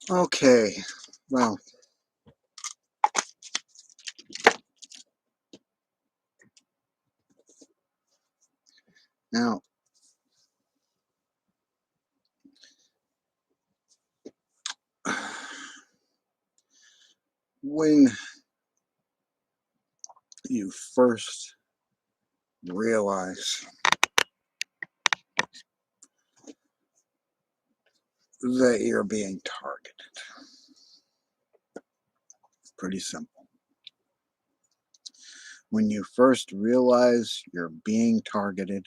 Okay, well, now when you first realize that you're being targeted, pretty simple. When you first realize you're being targeted,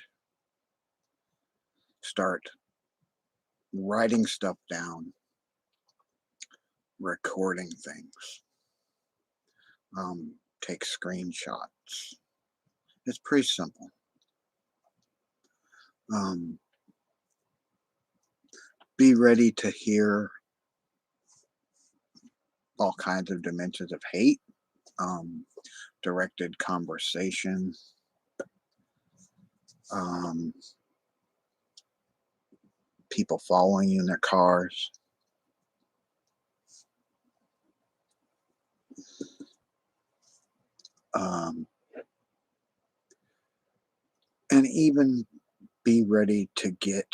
start writing stuff down, recording things, take screenshots. It's pretty simple. Um, be ready to hear all kinds of dimensions of hate, um, directed conversation, um, people following you in their cars. Um, and even be ready to get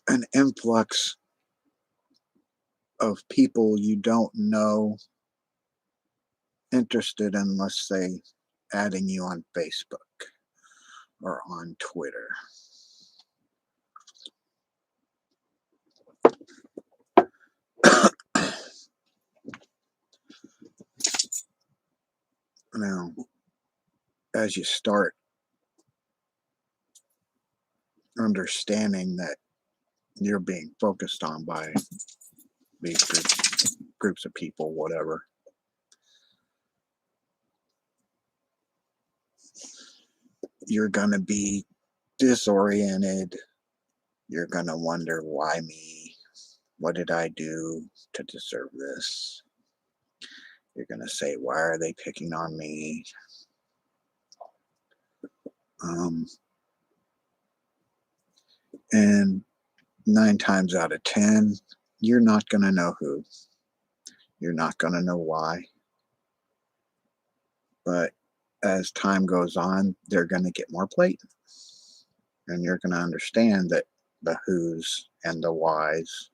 an influx of people you don't know interested in, let's say, adding you on Facebook or on Twitter. Now, as you start understanding that you're being focused on by these groups of people, whatever, you're going to be disoriented. You're going to wonder, why me? What did I do to deserve this? You're going to say, why are they picking on me? And 9 times out of 10, you're not going to know who. You're not going to know why. But as time goes on, they're going to get more blatant. And you're going to understand that the who's and the whys.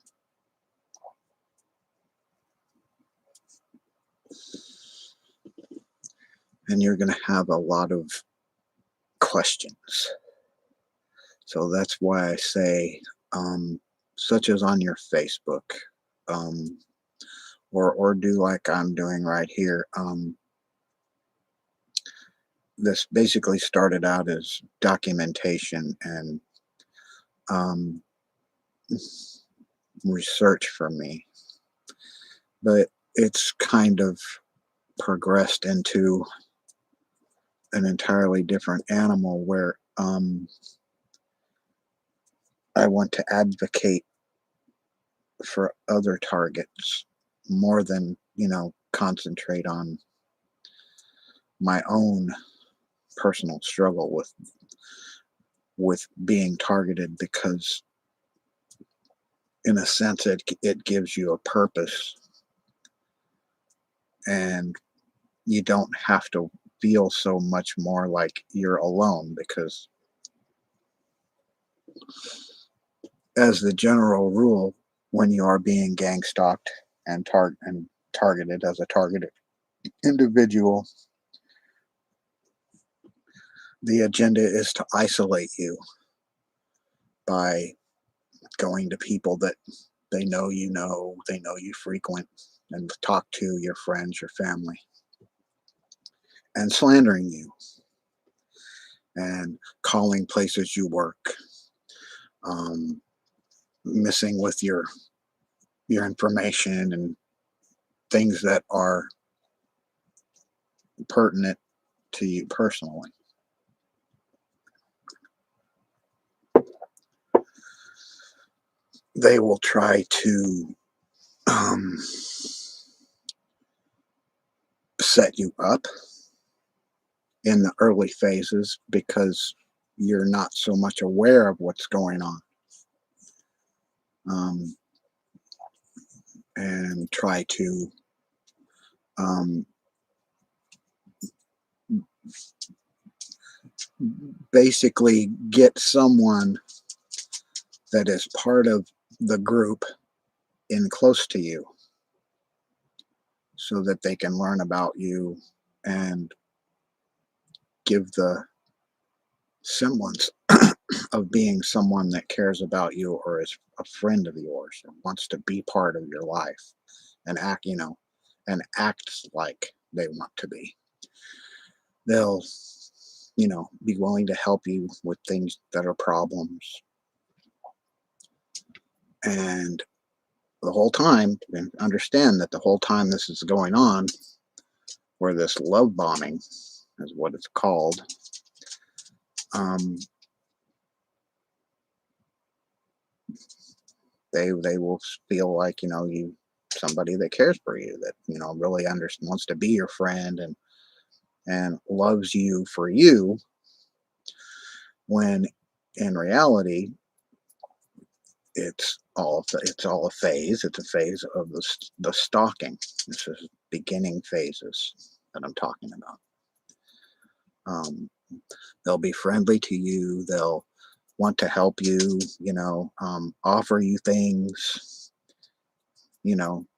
And you're going to have a lot of questions. So that's why I say, such as on your Facebook, um, or do like I'm doing right here. This basically started out as documentation and um, research for me, but it's kind of progressed into an entirely different animal where I want to advocate for other targets more than, concentrate on my own personal struggle with being targeted, because in a sense it gives you a purpose, and you don't have to feel so much more like you're alone, because as the general rule, when you are being gang stalked and targeted as a targeted individual, the agenda is to isolate you by going to people that they know you frequent and talk to, your friends, your family, and slandering you and calling places you work, um, messing with your information and things that are pertinent to you personally. They will try to um, set you up in the early phases because you're not so much aware of what's going on, um, and try to um, basically get someone that is part of the group in close to you so that they can learn about you and give the semblance of being someone that cares about you or is a friend of yours and wants to be part of your life and and acts like they want to be. They'll, be willing to help you with things that are problems. And the whole time, and understand that the whole time this is going on, where this love bombing is what it's called, um, they will feel like you somebody that cares for you, that really wants to be your friend and loves you for you, when in reality it's all a phase. It's a phase of the stalking. This is beginning phases that I'm talking about. um, they'll be friendly to you. They'll want to help you, offer you things,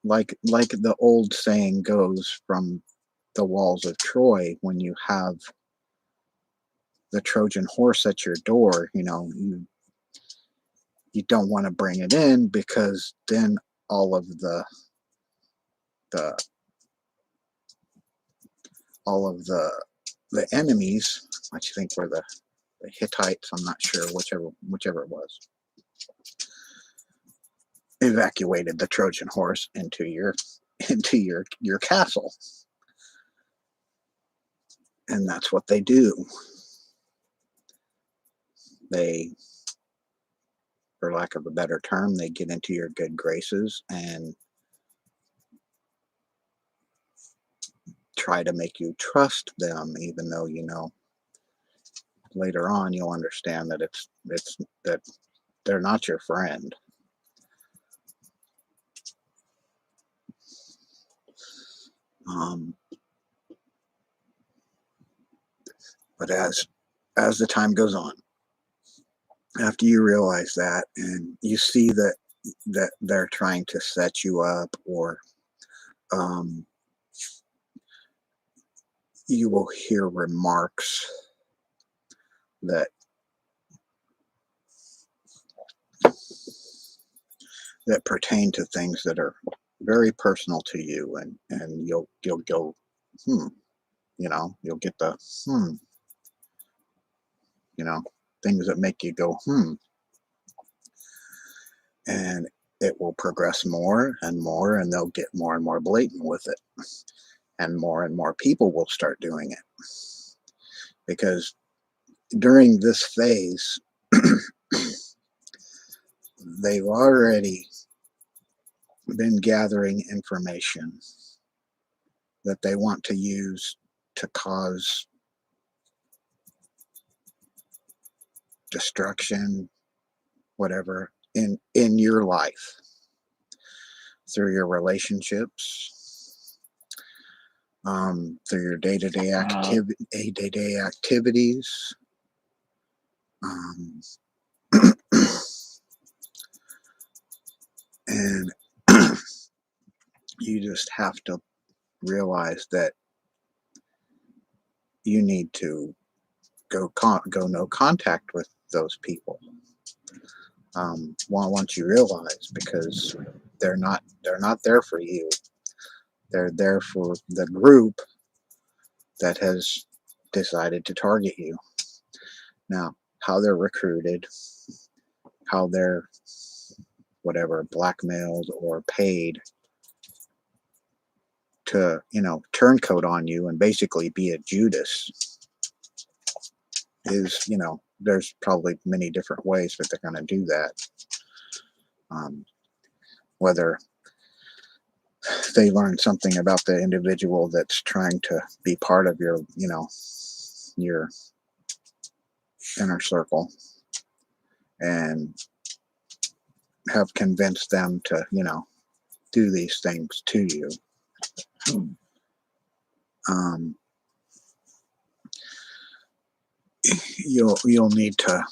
like the old saying goes from the walls of Troy. When you have the Trojan horse at your door, you don't want to bring it in, because then all of the all of the enemies, which I think were the Hittites, I'm not sure, whichever it was, evacuated the Trojan horse into your into your castle. And that's what they do. They, for lack of a better term, they get into your good graces and try to make you trust them, even though later on you'll understand that it's that they're not your friend. um, but as the time goes on, after you realize that and you see that they're trying to set you up, or um, you will hear remarks that pertain to things that are very personal to you, and you'll go, hmm, you'll get the hmm, you know things that make you go, hmm. And it will progress more and more, and they'll get more and more blatant with it, and more people will start doing it, because during this phase they've already been gathering information that they want to use to cause destruction, whatever, in your life, through your relationships, through your day-to-day activities. um, and you just have to realize that you need to go no contact with those people, once you realize, because they're not there for you. They're there for the group that has decided to target you. Now, how they're recruited, how they're whatever blackmailed or paid to turncoat on you and basically be a Judas, is there's probably many different ways that they're going to do that. um, Whether they learn something about the individual that's trying to be part of your inner circle, and have convinced them to do these things to you. um, you'll need to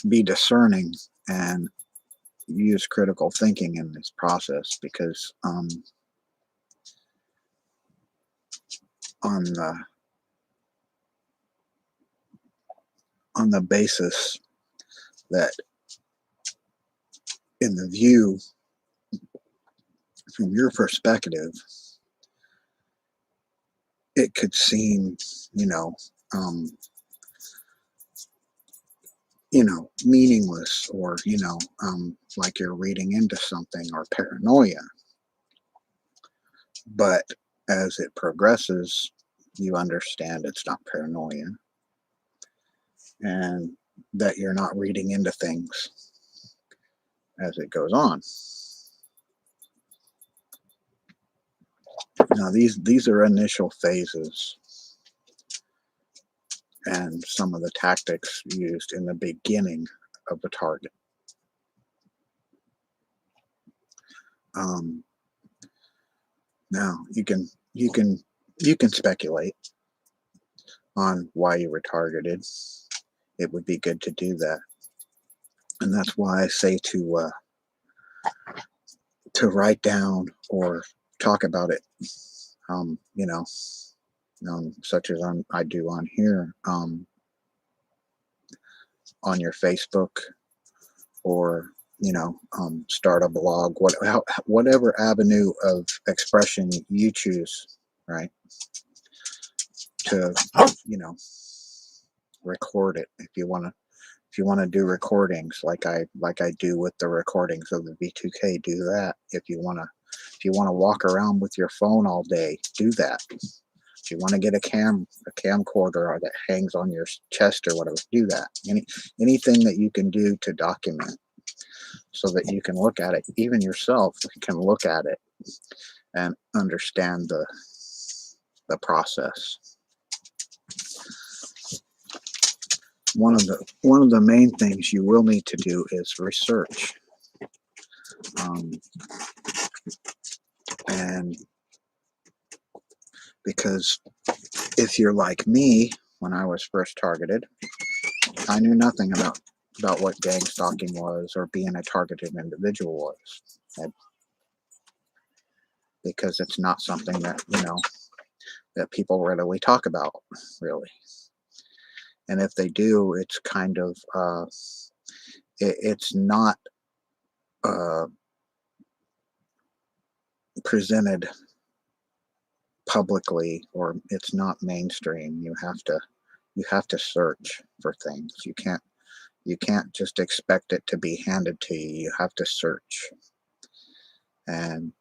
be discerning and use critical thinking in this process, because on the basis that in the view from your perspective, it could seem, you know, um, meaningless, or, like you're reading into something, or paranoia. But as it progresses, you understand it's not paranoia, and that you're not reading into things as it goes on. Now, these are initial phases and some of the tactics used in the beginning of the target. Um, Now, you can speculate on why you were targeted. It would be good to do that, and that's why I say to write down or talk about it. Um, you know, such as I do on here, on your Facebook, or start a blog, whatever avenue of expression you choose, right? To record it, if you want to do recordings, like I do with the recordings of the V2K, do that. If you want to walk around with your phone all day, do that. If you want to get a camcorder or that hangs on your chest or whatever, do that. Anything that you can do to document, so that you can look at it, even yourself can look at it and understand the process. One of the main things you will need to do is research, and because if you're like me, when I was first targeted, I knew nothing about what gang stalking was, or being a targeted individual was, because it's not something that people readily talk about, really. And if they do, it's kind of it's not uh, presented publicly, or it's not mainstream. You have to search for things. You can't just expect it to be handed to you. You have to search, and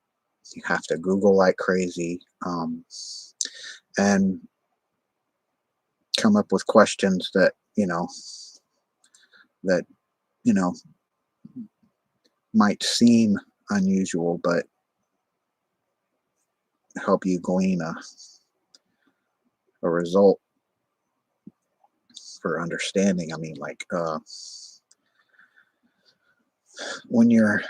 you have to Google like crazy, and come up with questions that you know might seem unusual, but help you glean a result for understanding. I mean, like, when you're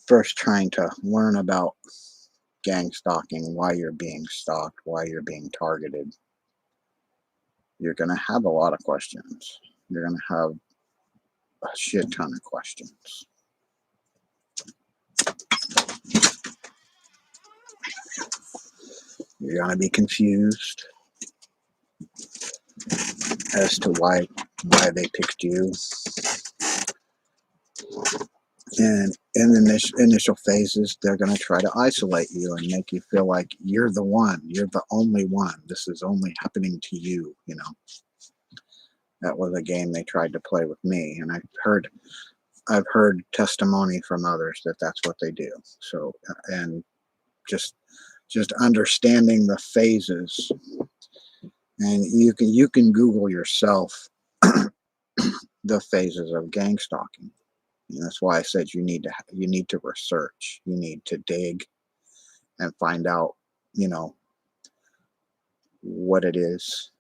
first trying to learn about gang stalking, why you're being stalked, why you're being targeted, you're going to have a lot of questions. You're going to have a shit ton of questions. You're going to be confused as to why they picked you. And in the initial phases, they're going to try to isolate you and make you feel like you're the one. You're the only one. This is only happening to you. That was a game they tried to play with me, and I've heard testimony from others that that's what they do. So, and just understanding the phases, and you can Google yourself the phases of gang stalking. And that's why I said you need to research. You need to dig and find out, what it is,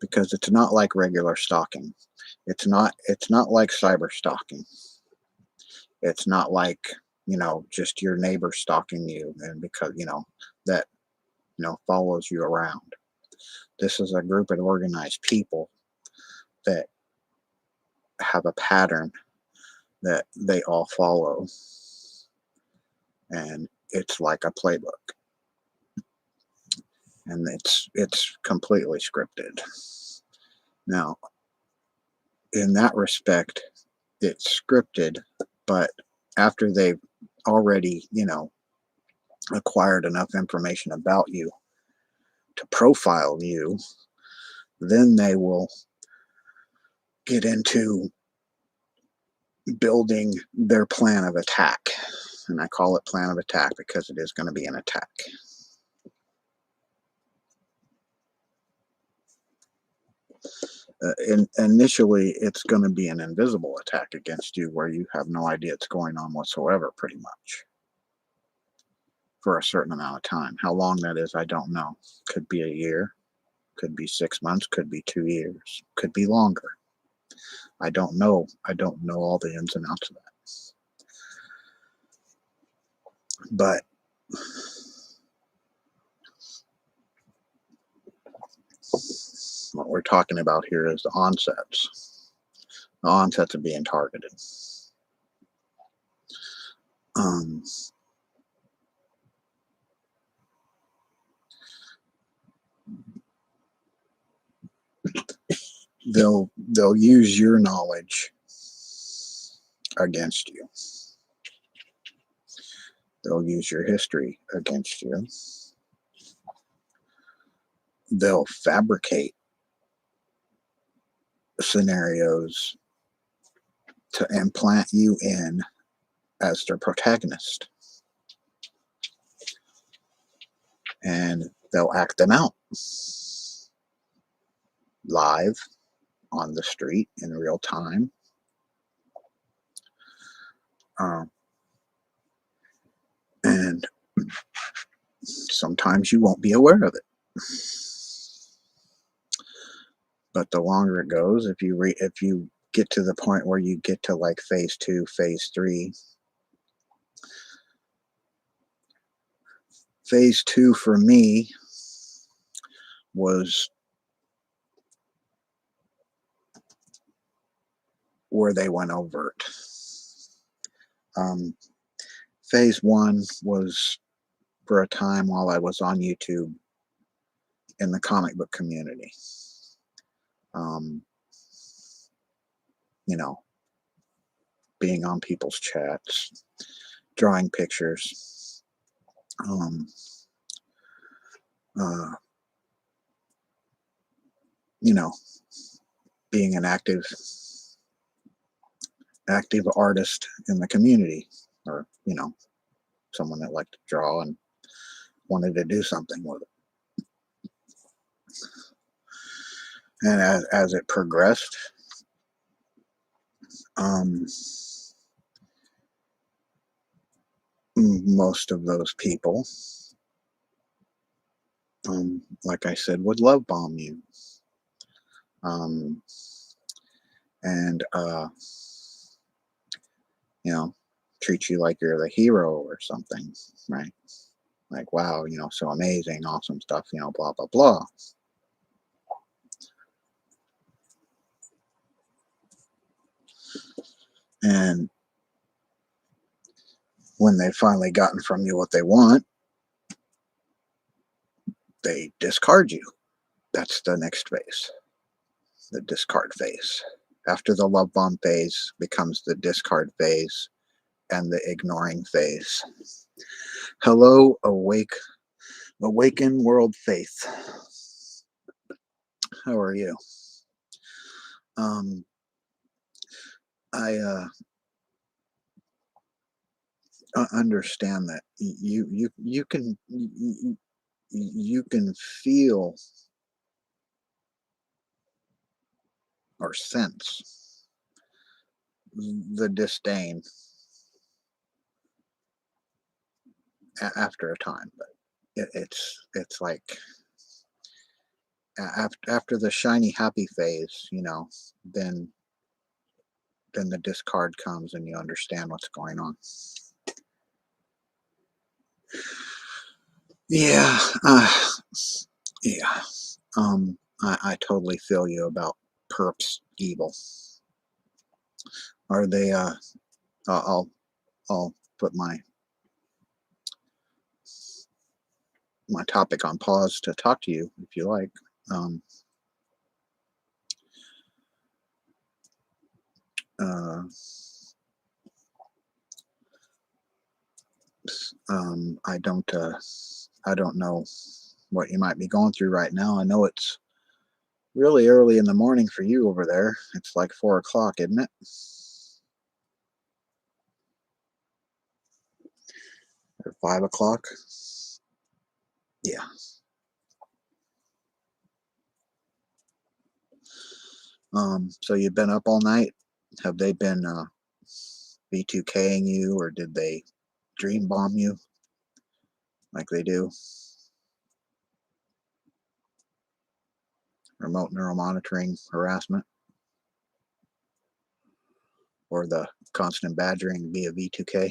because it's not like regular stalking. It's not like cyber stalking. It's not like, just your neighbor stalking you, and because, that, follows you around. This is a group of organized people that have a pattern that they all follow, and it's like a playbook, and it's completely scripted. Now, in that respect, it's scripted, but after they've already, acquired enough information about you to profile you, then they will get into building their plan of attack. And I call it plan of attack because it is going to be an attack. Initially, it's going to be an invisible attack against you where you have no idea it's going on whatsoever, pretty much, for a certain amount of time. How long that is, I don't know. Could be a year, could be 6 months, could be 2 years, could be longer. I don't know. I don't know all the ins and outs of that. But what we're talking about here is the onsets. The onsets are being targeted. Um, they'll use your knowledge against you. They'll use your history against you. They'll fabricate scenarios to implant you in as their protagonist. And they'll act them out live on the street in real time. And sometimes you won't be aware of it. But the longer it goes, if you get to the point where you get to like phase 2, phase 3, phase 2 for me was where they went overt. Phase 1 was for a time while I was on YouTube in the comic book community. You know, being on people's chats, drawing pictures, you know, being an active artist in the community, or someone that liked to draw and wanted to do something with it. And as it progressed, most of those people, like I said, would love bomb you, and treat you like you're the hero or something, right? Like, wow, so amazing, awesome stuff, blah blah blah. And when they've finally gotten from you what they want, they discard you. That's the next phase, the discard phase. After the love bomb phase becomes the discard phase and the ignoring phase. Hello, awaken world faith. How are you? I understand that you can feel or sense the disdain after a time, but it's like after the shiny happy phase, then the discard comes and you understand what's going on. Yeah, yeah. I totally feel you about perps evil. Are they? I'll put my topic on pause to talk to you if you like. Uh, I don't know what you might be going through right now. I know it's really early in the morning for you over there. It's like 4 o'clock, isn't it? Or 5 o'clock? Yeah. So you've been up all night? Have they been V2K'ing you, or did they dream bomb you like they do? Remote neural monitoring harassment, or the constant badgering via V2K?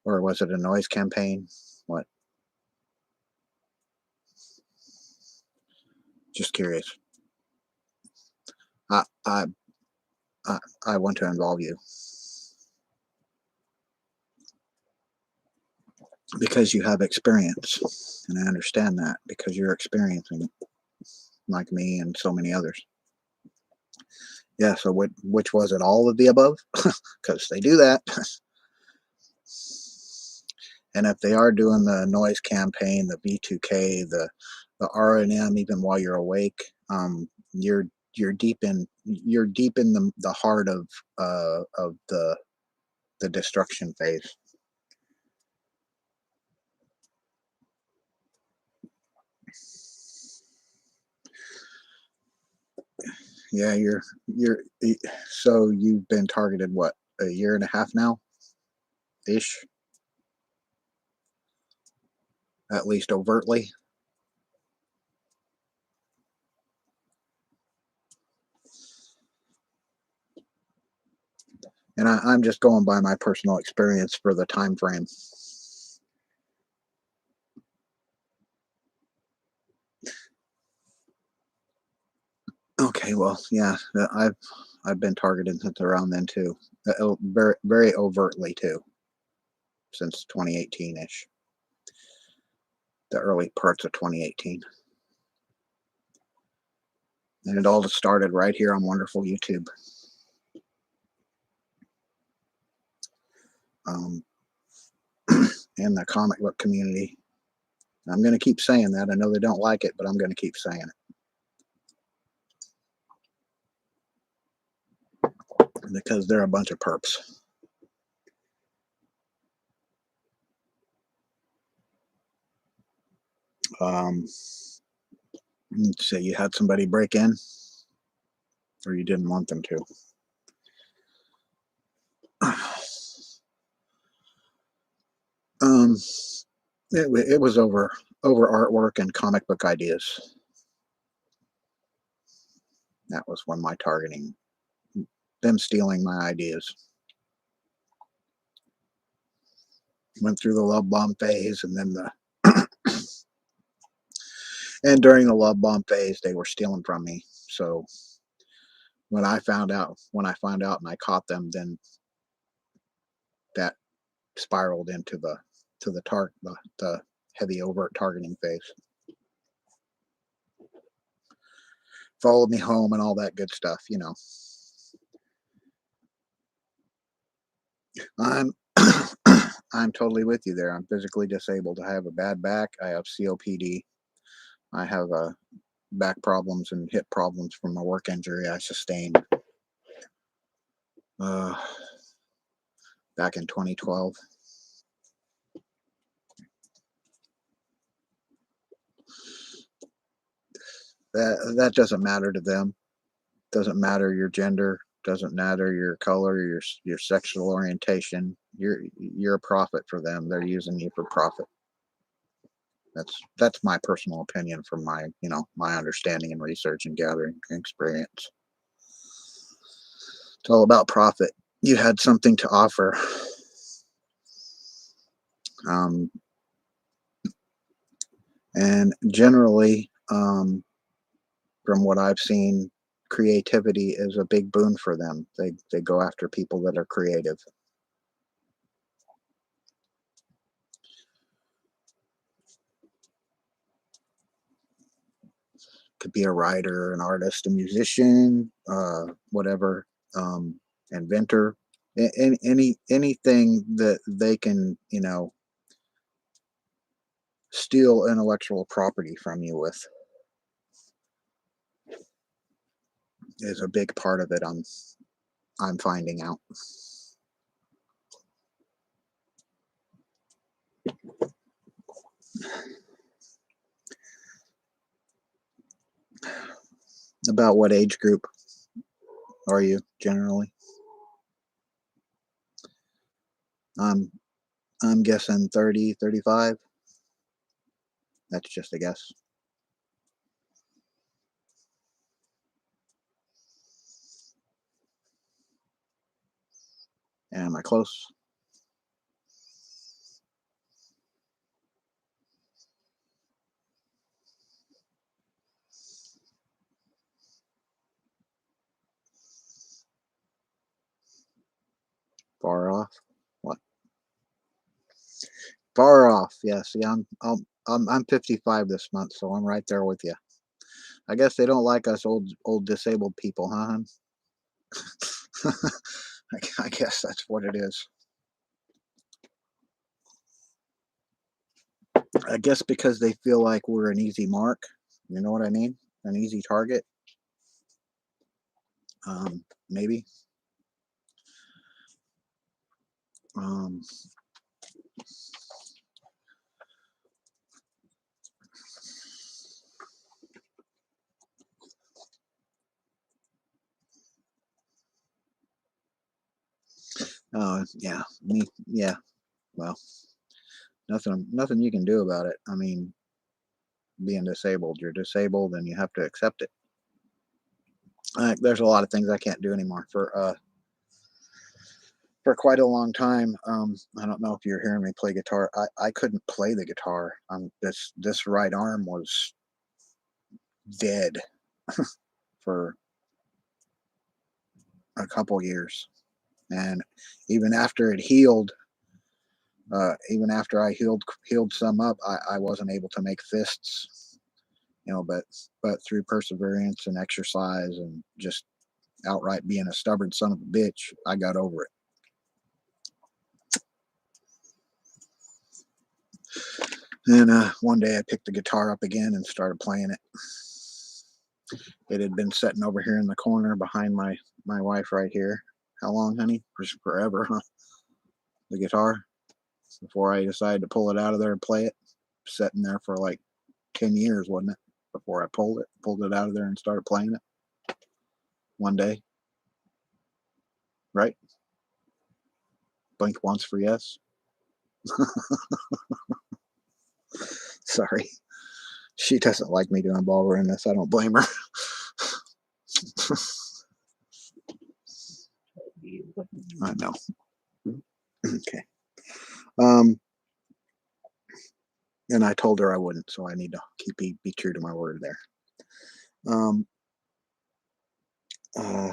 Or was it a noise campaign? What? Just curious. I I I, I want to involve you because you have experience, and I understand that because you're experiencing it, like me and so many others. Yeah. So which was it? All of the above? Because they do that. And if they are doing the noise campaign, the V2K, the RNM, even while you're awake, you're you're deep in the heart of the destruction phase. Yeah, so you've been targeted what, a year and a half now ish, at least overtly. And I'm just going by my personal experience for the time frame. Okay, well, yeah, I've been targeted since around then too, very very overtly too, since 2018 ish, the early parts of 2018, and it all just started right here on wonderful YouTube, um, and the comic book community. I'm going to keep saying that. I know they don't like it, but I'm going to keep saying it because they're a bunch of perps. Um, let's say you had somebody break in, or you didn't want them to. Um, it was over artwork and comic book ideas. That was when my targeting, them stealing my ideas. Went through the love bomb phase, and then the and during the love bomb phase, they were stealing from me. So when I found out and I caught them, then that spiraled into the heavy overt targeting phase. Followed me home and all that good stuff. I'm I'm totally with you there. I'm physically disabled. I have a bad back. I have COPD. I have back problems and hip problems from a work injury I sustained uh, back in 2012. That doesn't matter to them. Doesn't matter your gender. Doesn't matter your color, your sexual orientation. You're a profit for them. They're using you for profit. That's my personal opinion from my my understanding and research and gathering experience. It's all about profit. You had something to offer. Um, and generally, from what I've seen, creativity is a big boon for them. They go after people that are creative. could be a writer, an artist, a musician, whatever, inventor, anything that they can, steal intellectual property from you with is a big part of it. I'm finding out about what age group are you generally? I'm I'm guessing 30, 35. That's just a guess. Am I close? Far off? What? Far off. Yeah. See, I'm 55 this month, so I'm right there with you. I guess they don't like us old disabled people, huh? Hun? I guess that's what it is. I guess because they feel like we're an easy mark. You know what I mean? An easy target. Maybe. Um, yeah, me, yeah. Well, nothing you can do about it. I mean, being disabled, you're disabled, and you have to accept it. There's a lot of things I can't do anymore for quite a long time. I don't know if you're hearing me play guitar. I couldn't play the guitar. This right arm was dead for a couple years, and even after it healed, even after I healed some up, I wasn't able to make fists. But through perseverance and exercise and just outright being a stubborn son of a bitch, I got over it. And one day I picked the guitar up again and started playing it. It had been sitting over here in the corner behind my wife right here. How long, honey? Forever, huh? The guitar. Before I decided to pull it out of there and play it, sitting there for like 10 years, wasn't it? Before I pulled it out of there and started playing it one day, right? Blink once for yes. Sorry, she doesn't like me to involve her in this. I don't blame her. I know. Okay. Um, and I told her I wouldn't, so I need to be true to my word there. Um, uh,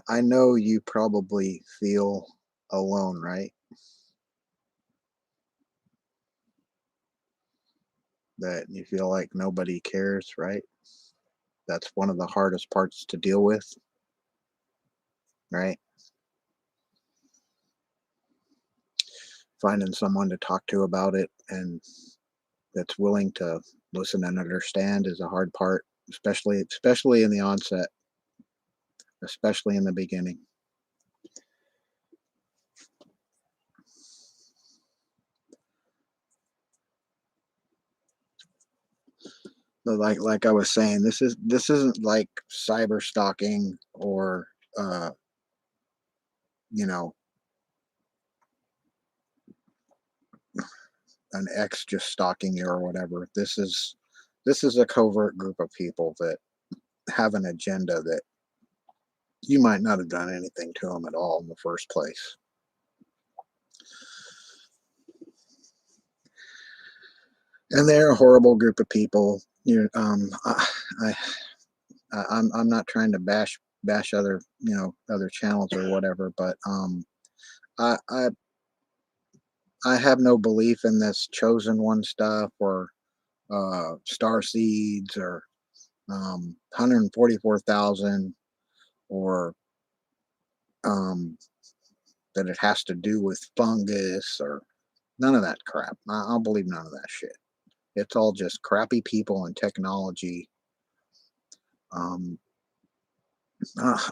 I know you probably feel alone, right? That you feel like nobody cares, right? That's one of the hardest parts to deal with, right? Finding someone to talk to about it and that's willing to listen and understand is a hard part, especially in the onset, especially in the beginning. But like I was saying, this isn't like cyber stalking or uh, you know, an ex just stalking you or whatever. This is a covert group of people that have an agenda that you might not have done anything to them at all in the first place. And they're a horrible group of people. I, I'm not trying to bash other other channels or whatever, but I I I have no belief in this chosen one stuff or star seeds or 144,000 or um, that it has to do with fungus or none of that crap. I don't believe none of that shit. It's all just crappy people and technology. Um,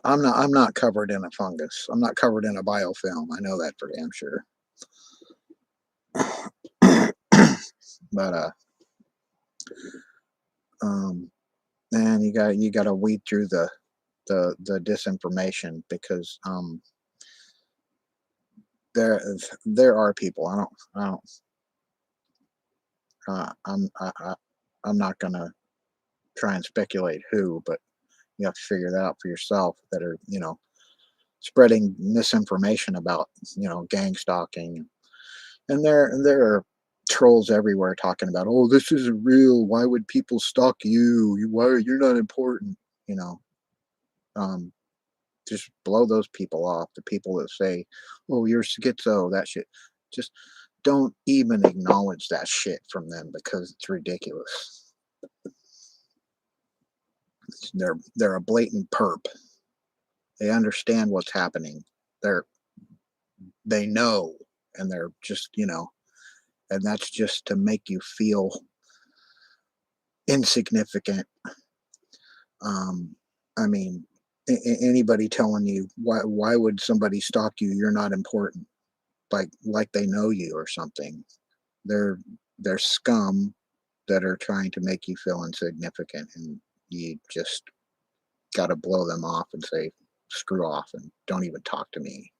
I'm not covered in a fungus. I'm not covered in a biofilm. I know that for damn sure. But um, man, you got to weed through the disinformation because there there are people. I'm not gonna try and speculate who, but you have to figure that out for yourself. That are spreading misinformation about gang stalking, and there are trolls everywhere talking about, oh, this isn't real. Why would people stalk you? You're not important. You know, um, just blow those people off. The people that say, "Oh, you're schizo," that shit. Just don't even acknowledge that shit from them because it's ridiculous. They're a blatant perp. They understand what's happening. They're they know, and they're just and that's just to make you feel insignificant. Um, I mean, anybody telling you why would somebody stalk you? You're not important. Like they know you or something. They're they're scum that are trying to make you feel insignificant, and you just got to blow them off and say, screw off and don't even talk to me.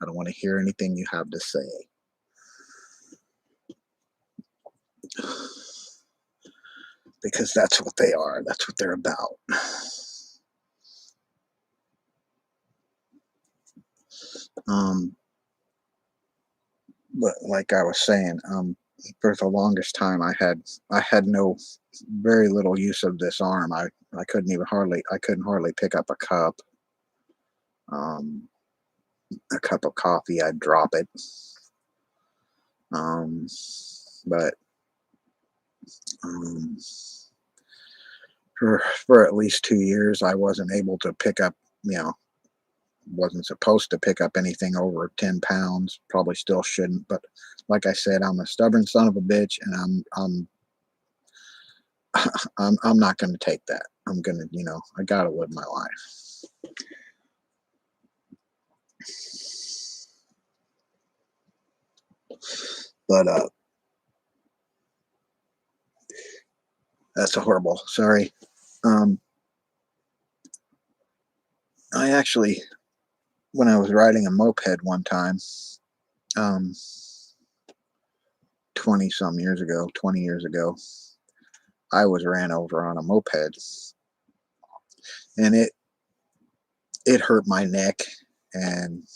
I don't want to hear anything you have to say. Because that's what they are. That's what they're about. Um, but like I was saying, for the longest time, I had no very little use of this arm. I couldn't hardly pick up a cup. Um, a cup of coffee, I'd drop it. Um, but um, for at least 2 years, I wasn't able to pick up. You know, wasn't supposed to pick up anything over 10 pounds. Probably still shouldn't. But like I said, I'm a stubborn son of a bitch, and I'm not going to take that. I'm gonna, I gotta live my life. But that's a horrible. Sorry. Um, I actually, when I was riding a moped one time, um, 20 years ago, I was ran over on a moped, and it hurt my neck and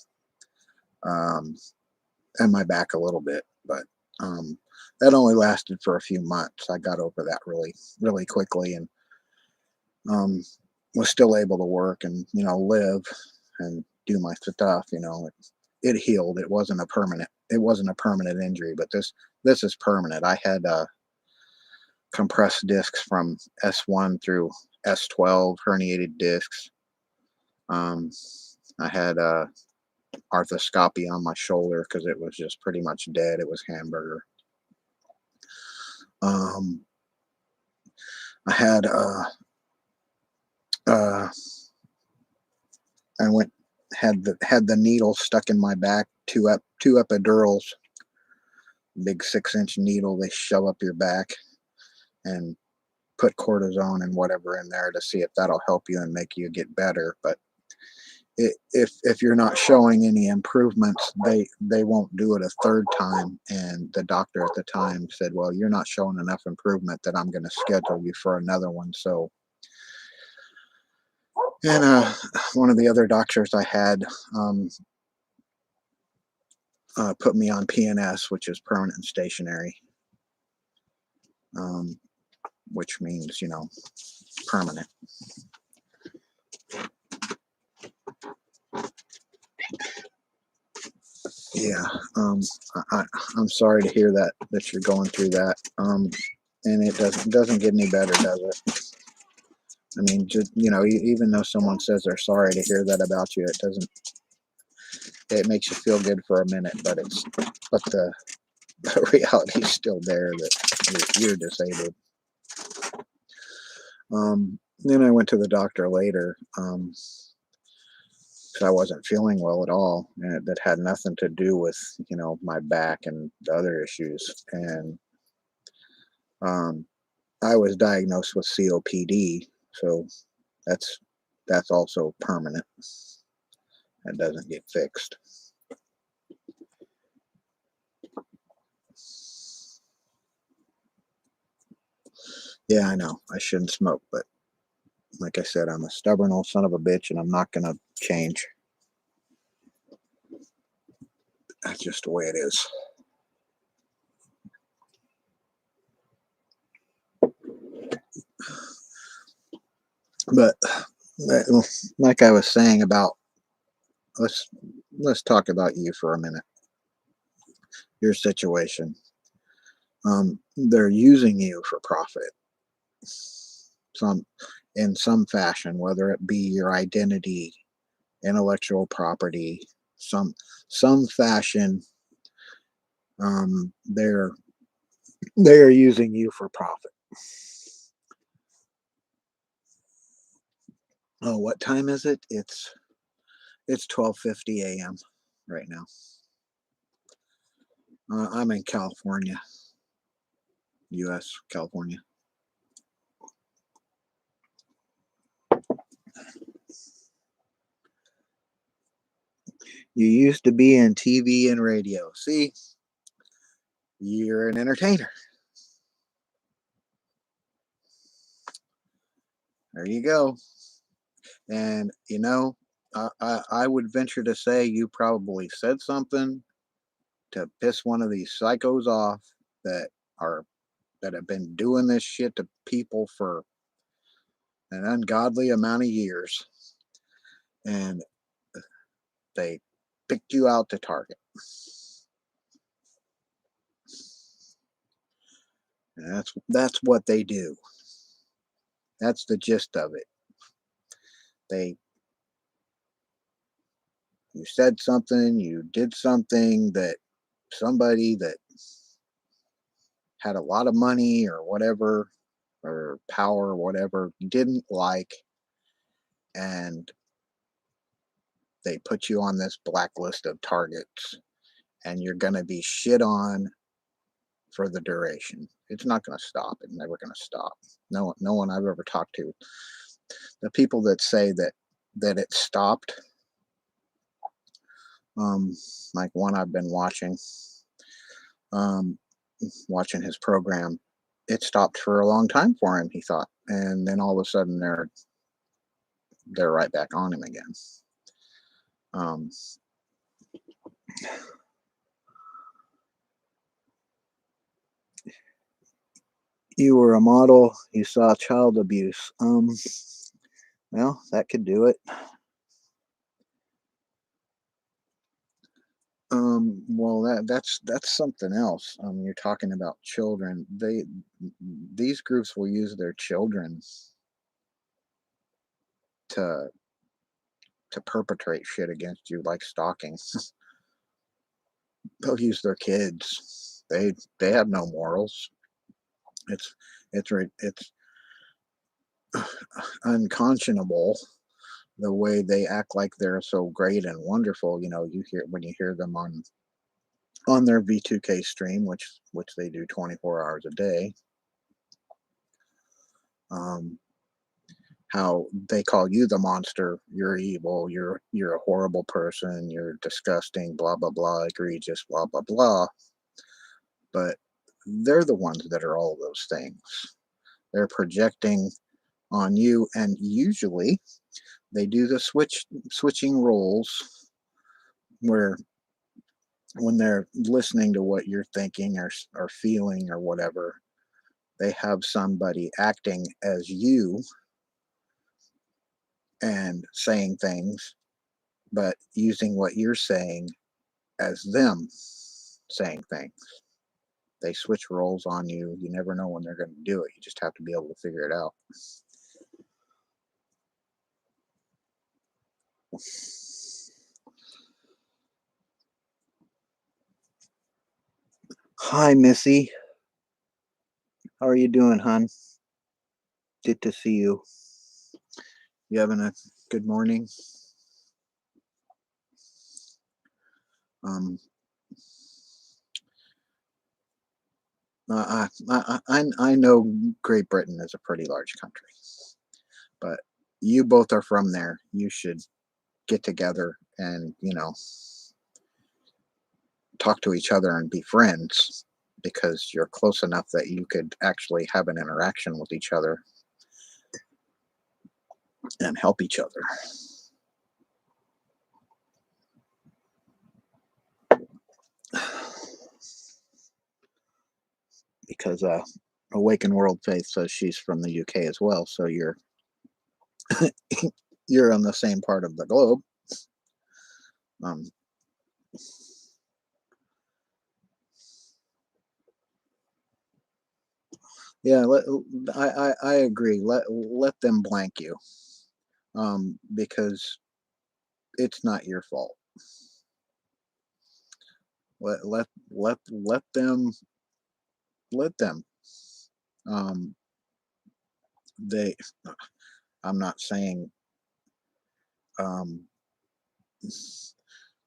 um, and my back a little bit, but um, that only lasted for a few months. I got over that really quickly, and um, was still able to work and live and do my stuff. It healed. It wasn't a permanent injury, but this is permanent. I had compressed discs from S1 through S12, herniated discs. Um, I had arthroscopy on my shoulder because it was just pretty much dead. It was hamburger. Um, I had uh, I went had the needle stuck in my back, two epidurals, big 6-inch needle they shove up your back and put cortisone and whatever in there to see if that'll help you and make you get better. But if you're not showing any improvements, they won't do it a third time. And the doctor at the time said, well, you're not showing enough improvement that I'm going to schedule you for another one. So, and one of the other doctors I had put me on PNS, which is permanent and stationary, um, which means permanent. Yeah. Um, I'm sorry to hear that you're going through that. And it doesn't get any better, does it? I mean, just even though someone says they're sorry to hear that about you, it doesn't. It makes you feel good for a minute, but the reality's still there that you're disabled. Then I went to the doctor later. 'Cause I wasn't feeling well at all, and that had nothing to do with my back and the other issues. And um, I was diagnosed with COPD, so that's that's also permanent. That doesn't get fixed. Yeah, I know I shouldn't smoke, but like I said, I'm a stubborn old son of a bitch, and I'm not gonna change. That's just the way it is. But like I was saying about let's let's talk about you for a minute. Your situation. They're using you for profit, some in some fashion, whether it be your identity, intellectual property, some some fashion. They're using you for profit. Oh, what time is it? It's 12:50 a.m. right now. I'm in California, U.S. California. You used to be in TV and radio. See, you're an entertainer. There you go. And I would venture to say you probably said something to piss one of these psychos off that are that have been doing this shit to people for an ungodly amount of years, and they picked you out to target. And that's what they do. That's the gist of it. They You said something, you did something that somebody that had a lot of money or whatever, or power or whatever, didn't like, and they put you on this blacklist of targets, and you're going to be shit on for the duration. It's not going to stop. It's never going to stop. No one I've ever talked to, the people that say that it stopped, um, like one I've been um, watching his program, it stopped for a long time for him. He thought, and then all of a sudden they're right back on him again. Um, you were a model. You saw child abuse. Well, that could do it. Well, that's something else. You're talking about children. These groups will use their children to to perpetrate shit against you, like stalking. They'll use their kids. They have no morals. It's it's unconscionable the way they act like they're so great and wonderful. You hear when you hear them on their V2K stream, which they do 24 hours a day. Um, how they call you the monster, you're evil, you're a horrible person, you're disgusting, blah blah blah, egregious, blah blah blah. But they're the ones that are all of those things. They're projecting on you, and usually they do the switching roles where when they're listening to what you're thinking or feeling or whatever, they have somebody acting as you and saying things, but using what you're saying as them saying things. They switch roles on you. You never know when they're going to do it. You just have to be able to figure it out. Hi, Missy. How are you doing, hon? Good to see you. You having a good morning? Um, I know Great Britain is a pretty large country, but you both are from there. You should get together and, talk to each other and be friends because you're close enough that you could actually have an interaction with each other and help each other. Because Awaken World Faith says she's from the UK as well, so you're on the same part of the globe. Um, yeah, I agree. Let them blank you, because it's not your fault. Let them let them. Um, they. I'm not saying um,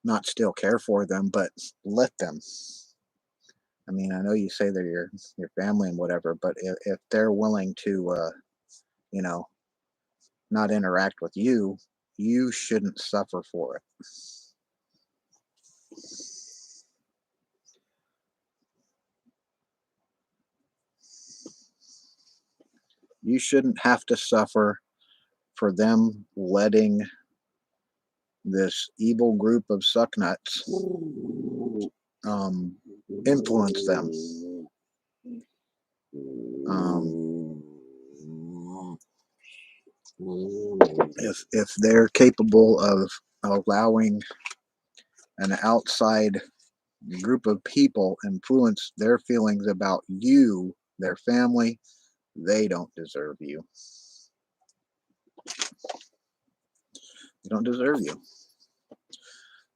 not still care for them, but let them. I mean, I know you say they're your family and whatever, but if they're willing to, you know, not interact with you, you shouldn't suffer for it. You shouldn't have to suffer for them letting this evil group of sucknuts um, influence them. Um, if they're capable of allowing an outside group of people influence their feelings about you, their family, they don't deserve you. They don't deserve you.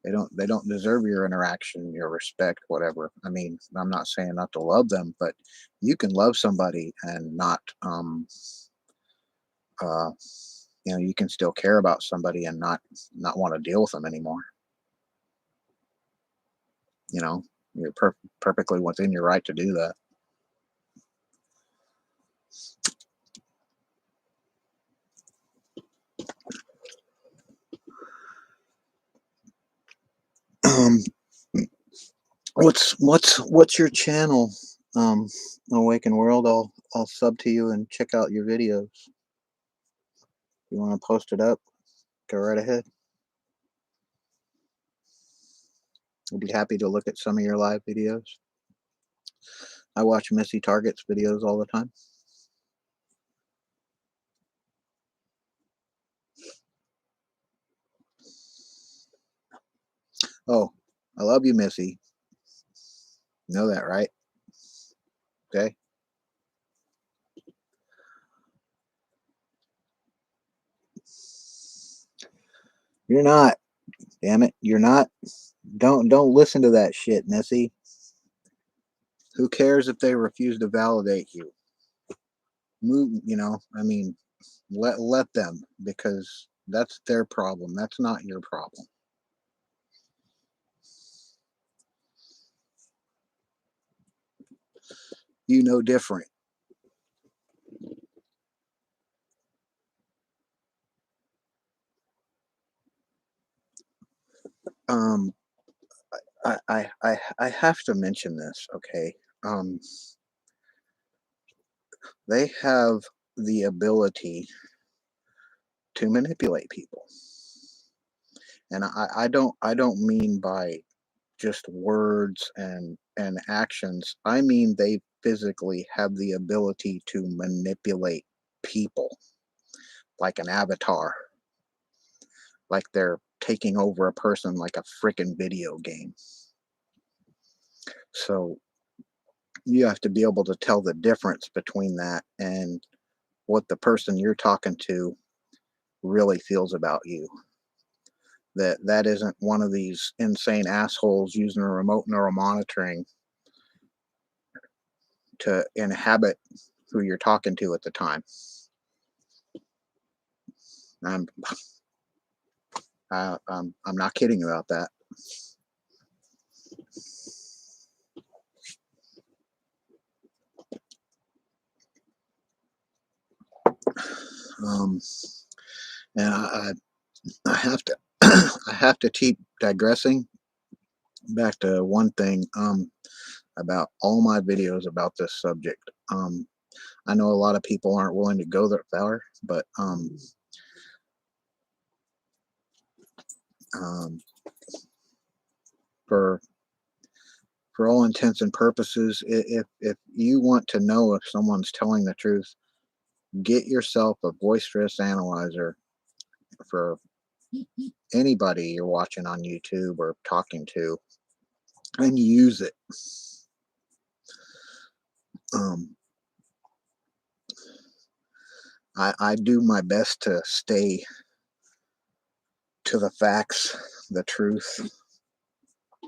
They don't deserve your interaction, your respect, whatever. I mean, I'm not saying not to love them, but you can love somebody and not uh you can still care about somebody and not want to deal with them anymore. You know, you're perfectly within your right to do that. Um what's your channel? Um Awaken World. I'll sub to you and check out your videos. You want to post it up? Go right ahead. I'd be happy to look at some of your live videos. I watch Missy Target's videos all the time. Oh, I love you, Missy. You know that, right? Okay. You're not. Damn it. You're not. Don't listen to that shit, Missy. Who cares if they refuse to validate you? Move, I mean, let them, because that's their problem. That's not your problem. You know different. Um I have to mention this, okay? Um they have the ability to manipulate people. And I don't mean by just words and actions. I mean they physically have the ability to manipulate people like an avatar, like they're taking over a person like a freaking video game. So you have to be able to tell the difference between that and what the person you're talking to really feels about you. That isn't one of these insane assholes using a remote neural monitoring to inhabit who you're talking to at the time. I'm I'm not kidding about that. Um, and I have to I have to keep digressing back to one thing about all my videos about this subject. I know a lot of people aren't willing to go that far, but um, for all intents and purposes, if you want to know if someone's telling the truth, get yourself a voice stress analyzer for anybody you're watching on YouTube or talking to, and use it. Um, I do my best to stay to the facts, the truth,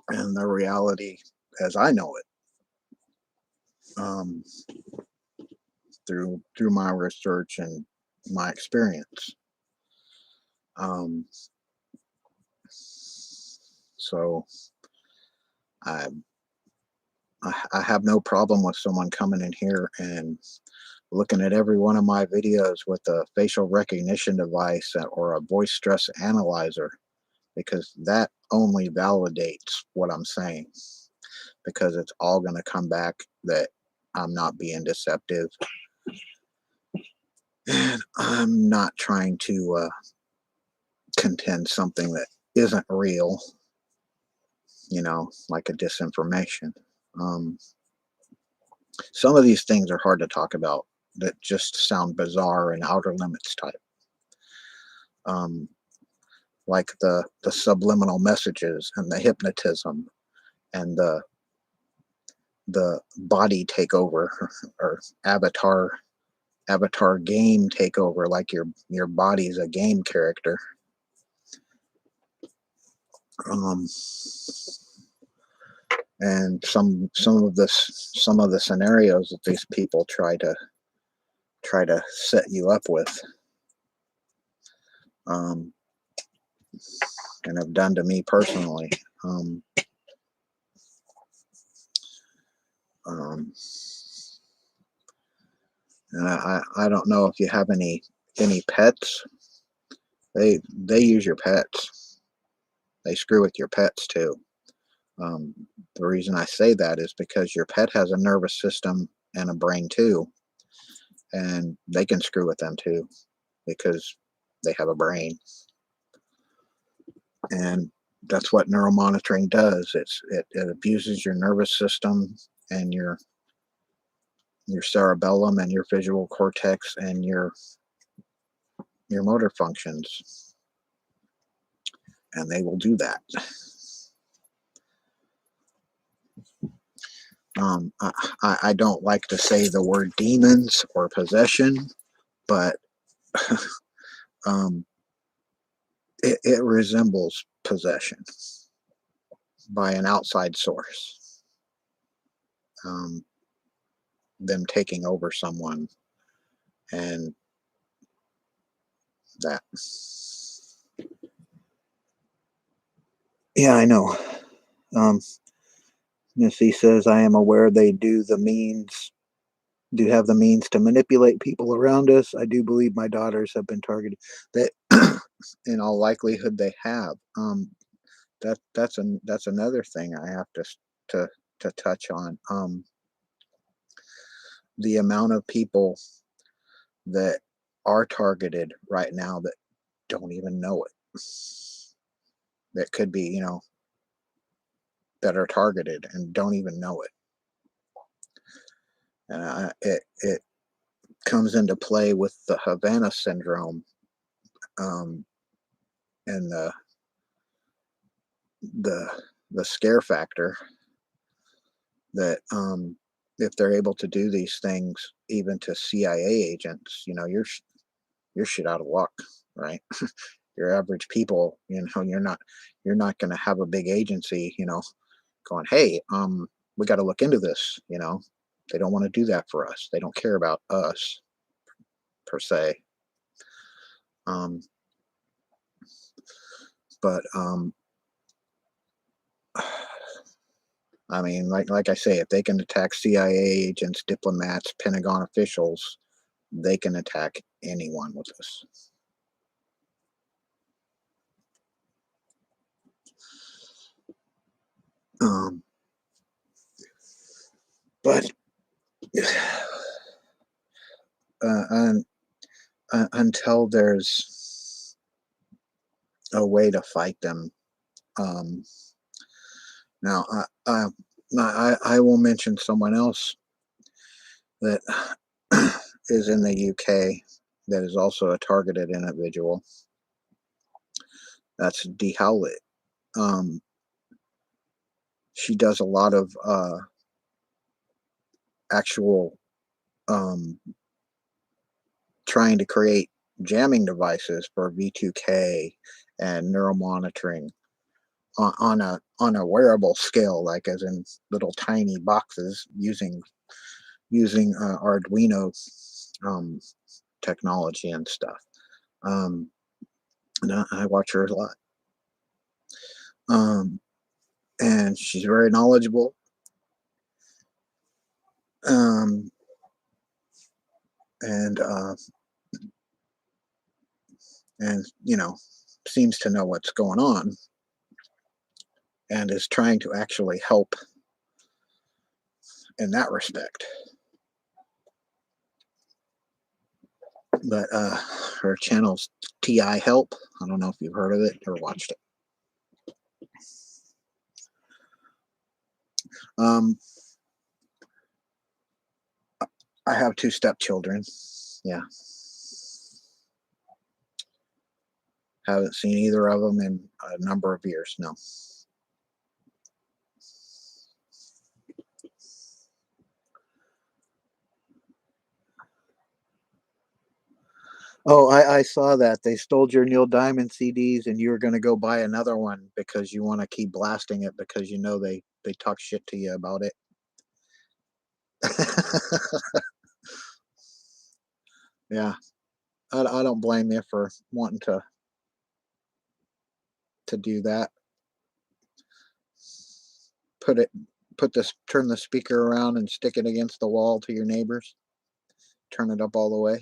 and the reality as I know it, um, through my research and my experience. Um, so I, I have no problem with someone coming in here and looking at every one of my videos with a facial recognition device or a voice stress analyzer, because that only validates what I'm saying, because it's all going to come back that I'm not being deceptive, and I'm not trying to contend something that isn't real, like a disinformation. Um, some of these things are hard to talk about that just sound bizarre and outer limits type. Um, like the subliminal messages and the hypnotism and the body takeover or avatar game takeover, like your body's a game character. um and some of the scenarios that these people try to set you up with, um and have done to me personally. um um and I don't know if you have any pets. They use your pets. They screw with your pets too. Um, the reason I say that is because your pet has a nervous system and a brain too, and they can screw with them too because they have a brain. And that's what neuromonitoring does. It abuses your nervous system and your cerebellum and your visual cortex and your motor functions, and they will do that. I don't like to say the word demons or possession, but um, it resembles possession by an outside source, um, them taking over someone, and that. Yeah, I know. Um, Missy says, I am aware they do have the means to manipulate people around us. I do believe my daughters have been targeted. That, in all likelihood, they have. That's another thing I have to to touch on. The amount of people that are targeted right now that don't even know it. That could be, that are targeted and don't even know it. And it comes into play with the Havana syndrome, um, and the the scare factor. that if they're able to do these things even to CIA agents, you're shit out of luck, right? Your average people, you're not going to have a big agency, going, hey, we got to look into this. They don't want to do that for us. They don't care about us per se. Um, but I mean, like I say, if they can attack CIA agents, diplomats, Pentagon officials, they can attack anyone with this. Um, but un, until there's a way to fight them, um, now I will mention someone else that is in the UK that is also a targeted individual. That's Dee Howlett. Um, she does a lot of actual um, trying to create jamming devices for V2K and neuromonitoring on a wearable scale, like as in little tiny boxes using Arduino um, technology and stuff. Um, and I watch her a lot, and she's very knowledgeable. Um, and seems to know what's going on and is trying to actually help in that respect. But her channel's TI Help. I don't know if you've heard of it or watched it. Um, I have two stepchildren. Yeah, haven't seen either of them in a number of years. No. Oh, I saw that they stole your Neil Diamond CDs, and you were going to go buy another one because you want to keep blasting it because they talk shit to you about it. Yeah, I don't blame you for wanting to do that. Put it turn the speaker around and stick it against the wall to your neighbors. Turn it up all the way.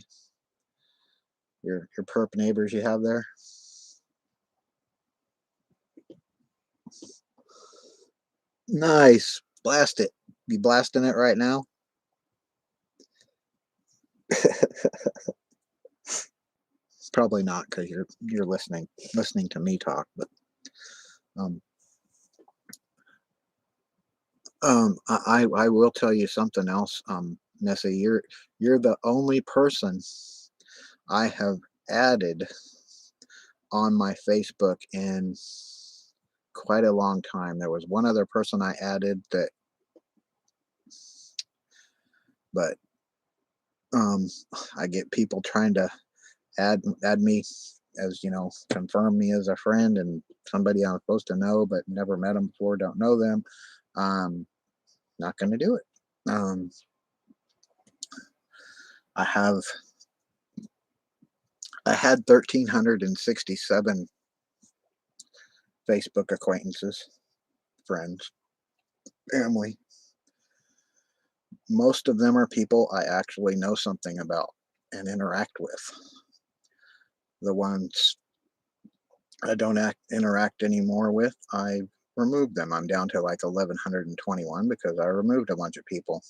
Your perp neighbors you have there. Nice. Blast it. You blasting it right now? Probably not because you're listening to me talk. But um I will tell you something else. Nessa, you're the only person I have added on my Facebook in quite a long time. There was one other person I added that, but um, I get people trying to add me as confirm me as a friend and somebody I'm supposed to know, but never met them before, don't know them. Not going to do it. Um, I have I had 1,367 Facebook acquaintances, friends, family. Most of them are people I actually know something about and interact with. The ones I don't interact anymore with, I removed them. I'm down to like 1,121 because I removed a bunch of people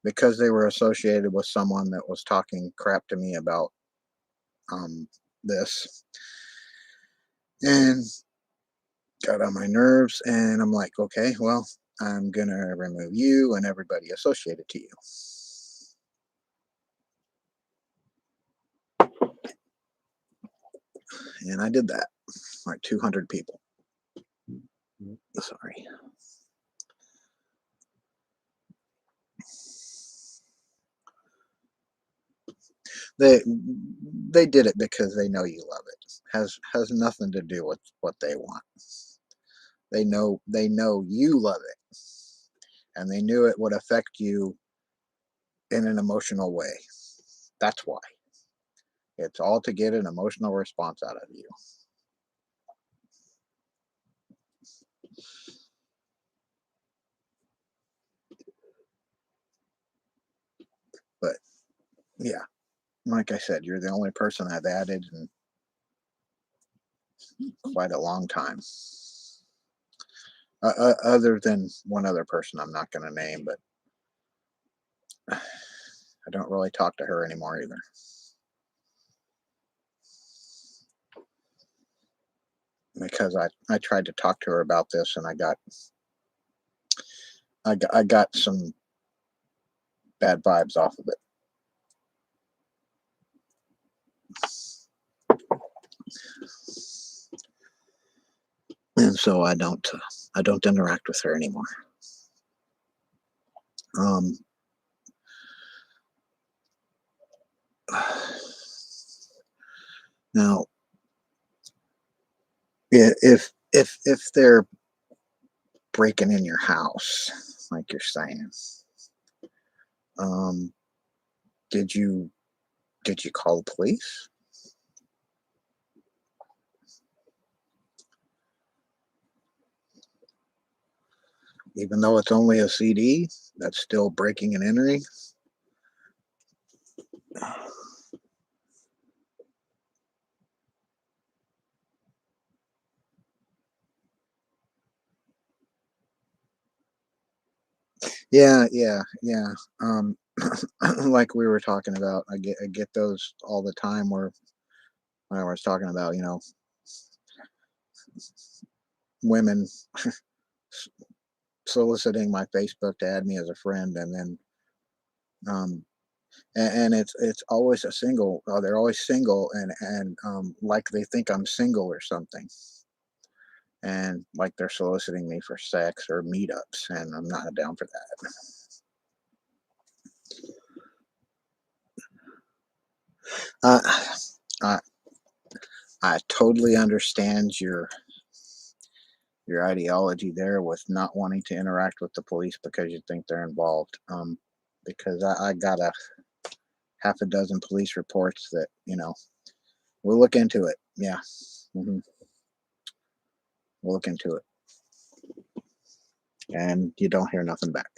because they were associated with someone that was talking crap to me about um, this and got on my nerves. And I'm like, okay, well, I'm going to remove you and everybody associated to you. And I did that, like 200 people. Sorry. They they did it because they know you love it. Has nothing to do with what they want. They know you love it, and they knew it would affect you in an emotional way. That's why. It's all to get an emotional response out of you. But yeah, like I said, you're the only person I've added in quite a long time. Other than one other person I'm not going to name, but I don't really talk to her anymore either. Because I tried to talk to her about this and I got some bad vibes off of it. And so I don't interact with her anymore. Um, Now, if they're breaking in your house, like you're saying, um, did you did you call the police? Even though it's only a CD, that's still breaking and entering. Yeah, yeah, yeah. Um, like we were talking about, I get those all the time. Where when I was talking about, women soliciting my Facebook to add me as a friend, and then um, and it's always a single. They're always single, and like they think I'm single or something, and like they're soliciting me for sex or meetups, and I'm not down for that. Uh, I I totally understand your ideology there with not wanting to interact with the police because you think they're involved. Because I got a half a dozen police reports that we'll look into it. Yeah, hmm we'll look into it, and you don't hear nothing back.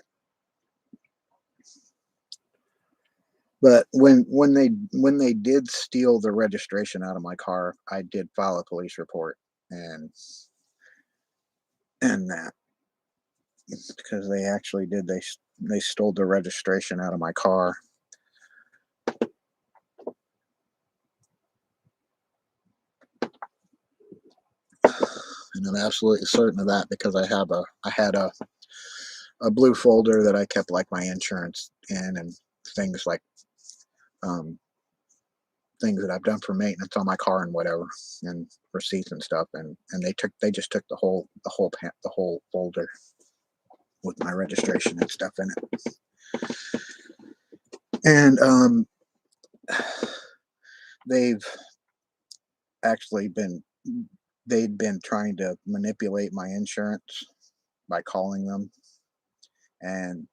But when they did steal the registration out of my car, I did file a police report, and that because they actually did they stole the registration out of my car, and I'm absolutely certain of that because I had a blue folder that I kept like my insurance in and things like um, things that I've done for maintenance on my car and whatever, and receipts and stuff, and they just took the whole folder with my registration and stuff in it. And they've actually been they'd been trying to manipulate my insurance by calling them, and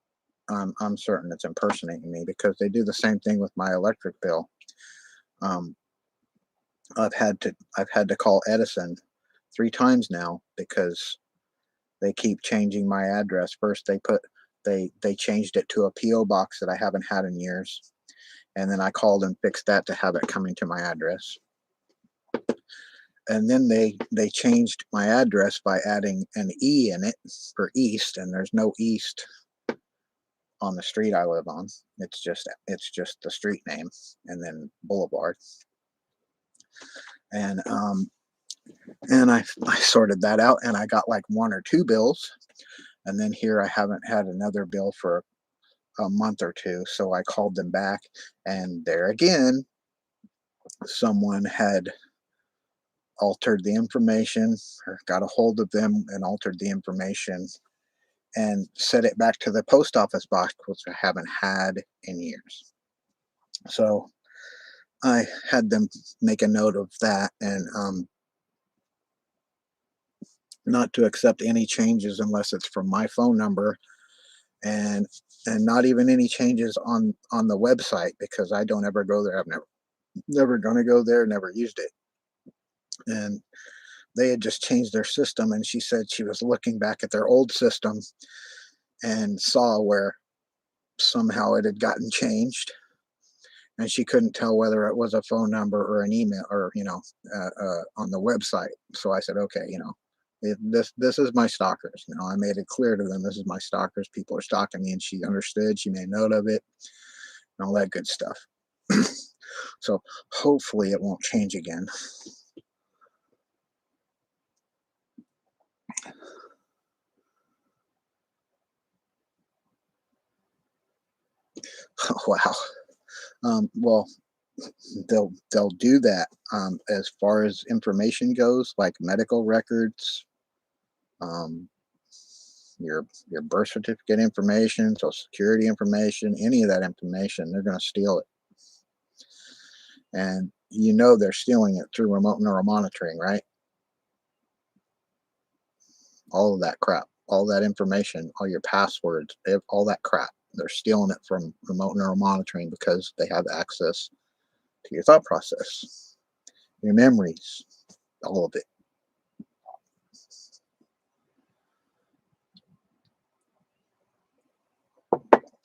I'm certain it's impersonating me because they do the same thing with my electric bill. Um, I've had to call Edison 3 times now because they keep changing my address. First, they changed it to a PO box that I haven't had in years, and then I called and fixed that to have it coming to my address. And then they changed my address by adding an E in it for East, and there's no East on the street I live on. It's just the street name and then Boulevard. And I sorted that out, and I got like 1 or 2 bills, and then here I haven't had another bill for a month or two. So I called them back, and there again, someone had altered the information or got a hold of them and altered the information and set it back to the post office box, which I haven't had in years. So I had them make a note of that, and not to accept any changes unless it's from my phone number, and not even any changes on the website, because I don't ever go there. I've never gonna go there, never used it. And they had just changed their system, and she said she was looking back at their old system and saw where somehow it had gotten changed, and she couldn't tell whether it was a phone number or an email, or on the website. So I said, okay, this is my stalkers. I made it clear to them, this is my stalkers. People are stalking me, and she understood. She made note of it and all that good stuff. So hopefully it won't change again. Wow. Well, they'll do that, as far as information goes, like medical records, um, your birth certificate information, social security information, any of that information. They're going to steal it, and they're stealing it through remote neural monitoring, right? All of that crap, all that information, all your passwords, all that crap. They're stealing it from remote neural monitoring because they have access to your thought process, your memories, all of it.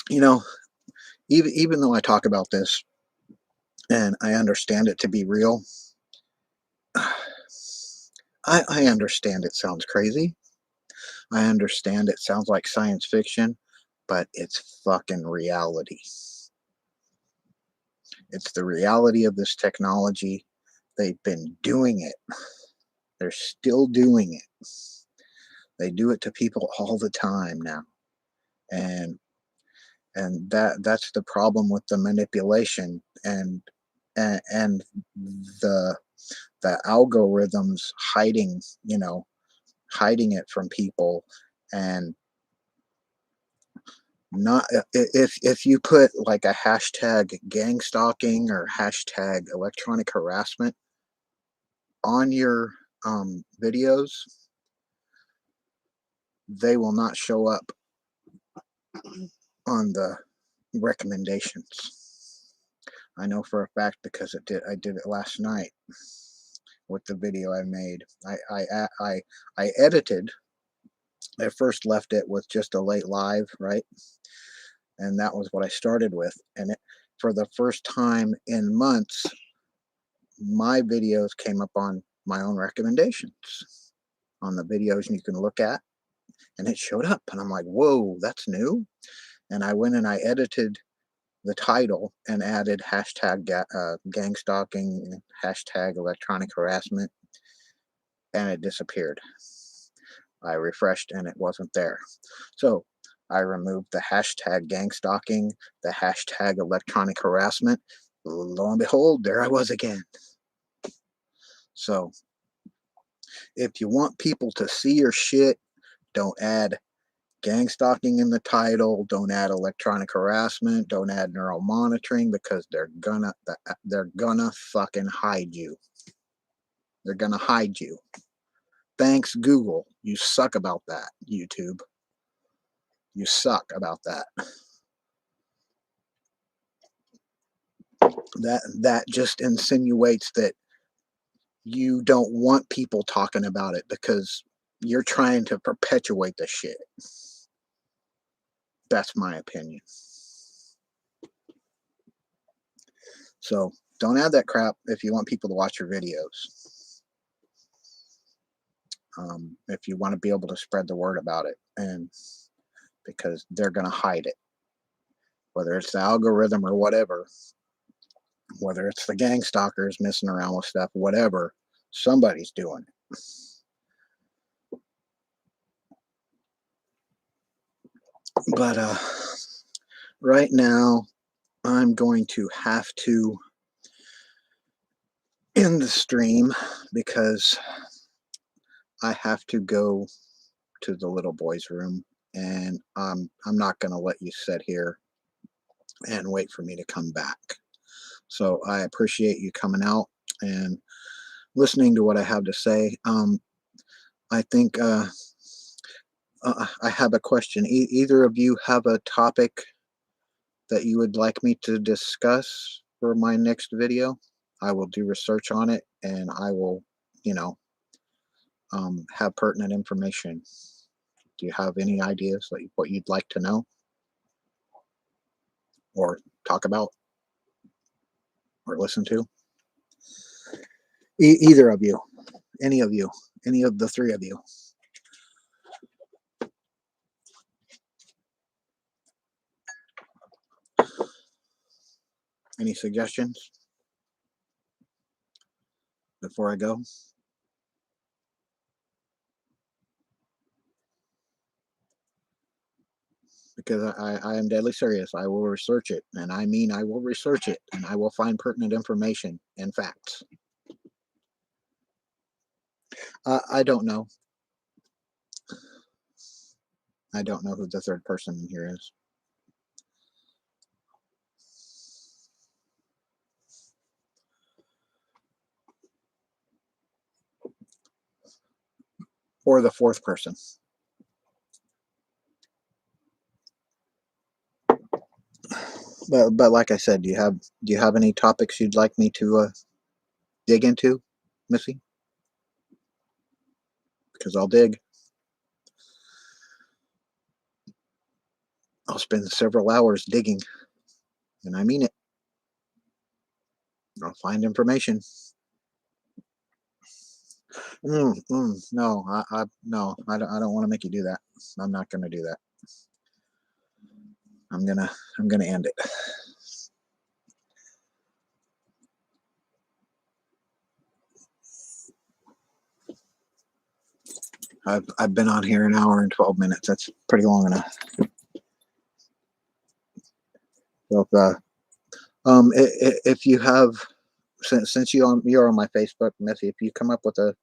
You know, even though I talk about this and I understand it to be real, I understand it sounds crazy. I understand it sounds like science fiction, but it's fucking reality. It's the reality of this technology. They've been doing it. They're still doing it. They do it to people all the time now. And that's the problem with the manipulation, and the algorithms hiding it from people. And not if you put like a hashtag gang stalking or hashtag electronic harassment on your videos, they will not show up on the recommendations. I know for a fact because I did it last night with the video I made. I edited. I first left it with just a late live, right? And that was what I started with. And for the first time in months, my videos came up on my own recommendations on the videos you can look at, and it showed up. And I'm like, whoa, that's new. And I went and I edited the title and added hashtag gang stalking, hashtag electronic harassment, and it disappeared. I refreshed and it wasn't there. So I removed the hashtag gang stalking, the hashtag electronic harassment. Lo and behold, there I was again. So if you want people to see your shit, don't add gang stalking in the title, don't add electronic harassment, don't add neural monitoring, because they're gonna fucking hide you. They're gonna hide you. Thanks, Google. You suck about that. YouTube, you suck about that. That just insinuates that you don't want people talking about it because you're trying to perpetuate the shit. That's my opinion. So don't add that crap if you want people to watch your videos. If you want to be able to spread the word about it, and because they're going to hide it, whether it's the algorithm or whatever, whether it's the gang stalkers messing around with stuff, whatever, somebody's doing it. But right now, I'm going to have to end the stream because I have to go to the little boy's room, and I'm not going to let you sit here and wait for me to come back. So I appreciate you coming out and listening to what I have to say. I think I have a question. Either of you have a topic that you would like me to discuss for my next video? I will do research on it, and I will, you know, have pertinent information. Do you have any ideas, like what you'd like to know or talk about or listen to? Either of you, any of you, any of the three of you. Any suggestions before I go? Because I am deadly serious. I will research it, and I mean I will research it, and I will find pertinent information and facts. I don't know. I don't know who the third person in here is. Or the fourth person. But like I said, do you have any topics you'd like me to dig into, Missy? Because I'll dig. I'll spend several hours digging, and I mean it. I'll find information. No, no, I don't want to make you do that. I'm not going to do that. I'm gonna end it. I've been on here an hour and 12 minutes. That's pretty long enough. So if you have, since you're on my Facebook, Missy, if you come up with a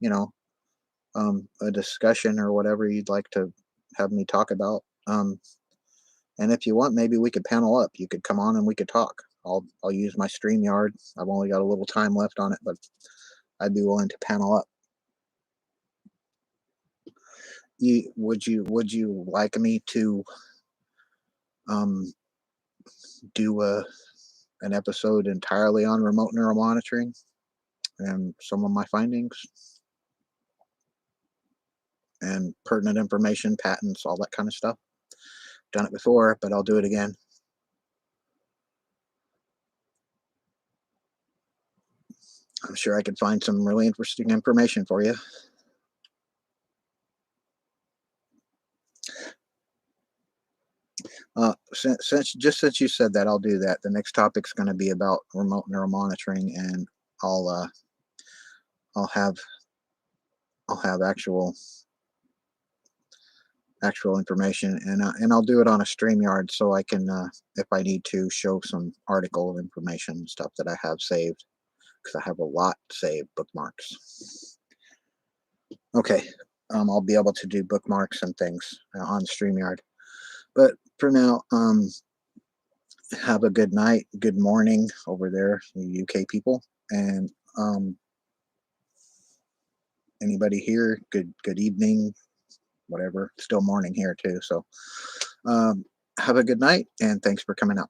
discussion or whatever you'd like to have me talk about, and if you want, maybe we could panel up. You could come on and we could talk. I'll use my StreamYard. I've only got a little time left on it, but I'd be willing to panel up. Would you like me to um do an episode entirely on remote neural monitoring and some of my findings and pertinent information, patents, all that kind of stuff? Done it before, but I'll do it again. I'm sure I could find some really interesting information for you. Since you said that, I'll do that. The next topic's going to be about remote neural monitoring, and I'll uh, I'll have actual information, and I'll do it on a StreamYard so I can, if I need to, show some article information stuff that I have saved, because I have a lot saved, bookmarks. Okay, I'll be able to do bookmarks and things on StreamYard. But for now, have a good night, good morning over there, you UK people, and anybody here, good evening, whatever. Still morning here too. So have a good night, and thanks for coming out.